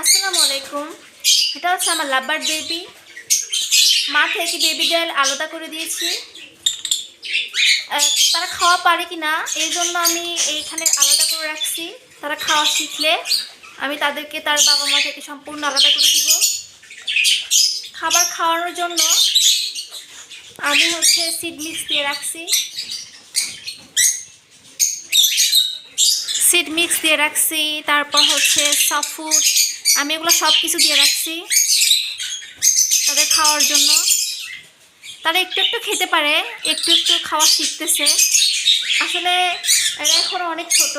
আসসালামু আলাইকুম। এটা হচ্ছে আমার লাভবার্ড বেবি। মা থেকে বেবিদের আলাদা করে দিয়েছি। তারা খাওয়া পারে কি না এই জন্য আমি এইখানে আলাদা করে রাখছি। তারা খাওয়া শিখলে আমি তাদেরকে তার বাবা মা থেকে সম্পূর্ণ আলাদা করে দিব। খাবার খাওয়ানোর জন্য আমি হচ্ছে সিড মিক্স দিয়ে রাখছি। তারপর হচ্ছে সফট ফুড, আমি এগুলো সব কিছু দিয়ে রাখছি তাদের খাওয়ার জন্য। তারা একটু একটু খেতে পারে, একটু একটু খাওয়া শিখতেছে। আসলে এরা এখন অনেক ছোট।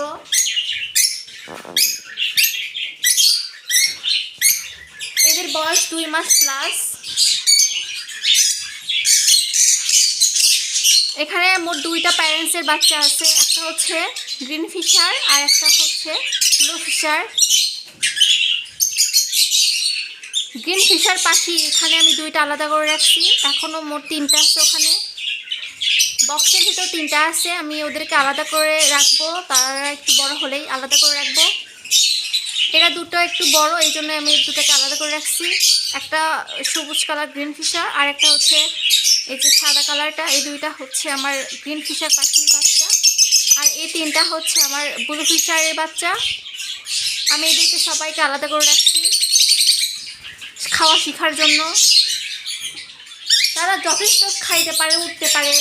এদের বয়স 2 মাস প্লাস। এখানে মোট 2টা প্যারেন্টসের বাচ্চা আছে, একটা হচ্ছে গ্রিন ফিশার আর একটা হচ্ছে ব্লু ফিশার। গ্রিন ফিশার পাখি এখানে আমি 2টা আলাদা করে রাখছি। এখনও মোট 3টা আছে ওখানে। বক্সের ভিতর 3টা আছে, আমি ওদেরকে আলাদা করে রাখবো। তারা একটু বড় হলেই আলাদা করে রাখবো। এরা দুটো একটু বড়, এই জন্য আমি দুটাকে আলাদা করে রাখছি। একটা সবুজ কালার গ্রিন ফিশার আর একটা হচ্ছে এই যে সাদা কালারটা। এই 2টা হচ্ছে আমার গ্রিন ফিশার পাখির বাচ্চা, আর এই 3টা হচ্ছে আমার ব্লু ফিশারের বাচ্চা। আমি এদেরকে সবাইকে আলাদা করে রাখছি খাওয়া শেখার জন্য। তারা যথেষ্ট খাইতে পারে, উঠতে পারে।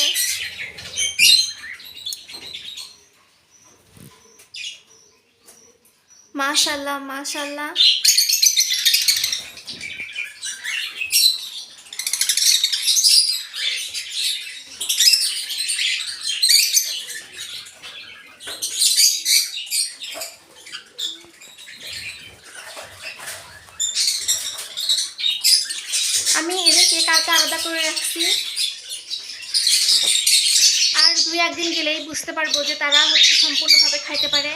মাশাআল্লাহ মাশাআল্লাহ। আমি এদেরকে কালকে আলাদা করে রাখছি। আর 2-1 দিন গেলেই বুঝতে পারবো যে তারা হচ্ছে সম্পূর্ণভাবে খাইতে পারে।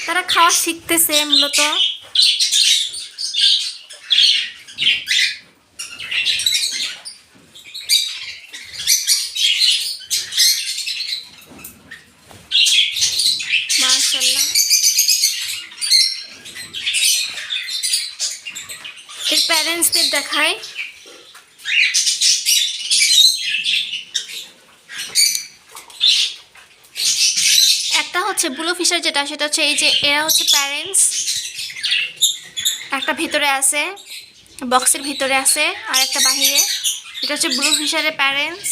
তারা খাওয়া শিখতেছে মূলত। মাশাআল্লাহ। এর প্যারেন্টসদের দেখায়। একটা হচ্ছে ব্লু ফিশার যেটা, সেটা হচ্ছে এই যে এরা হচ্ছে প্যারেন্টস। একটা ভিতরে আছে, বক্সের ভিতরে আছে, আর একটা বাহিরে। এটা হচ্ছে ব্লু ফিশারের প্যারেন্টস,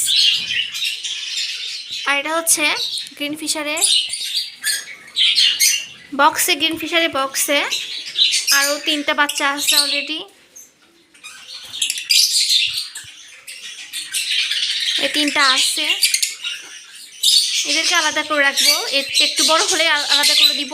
আর এটা হচ্ছে গ্রিন ফিশারের বক্সে। গ্রিন ফিশারের বক্সে আরও 3টা বাচ্চা আছে অলরেডি। এই 3টা আসছে, এদেরকে আলাদা করে রাখবো। একটু বড় হলে আলাদা করে দিব।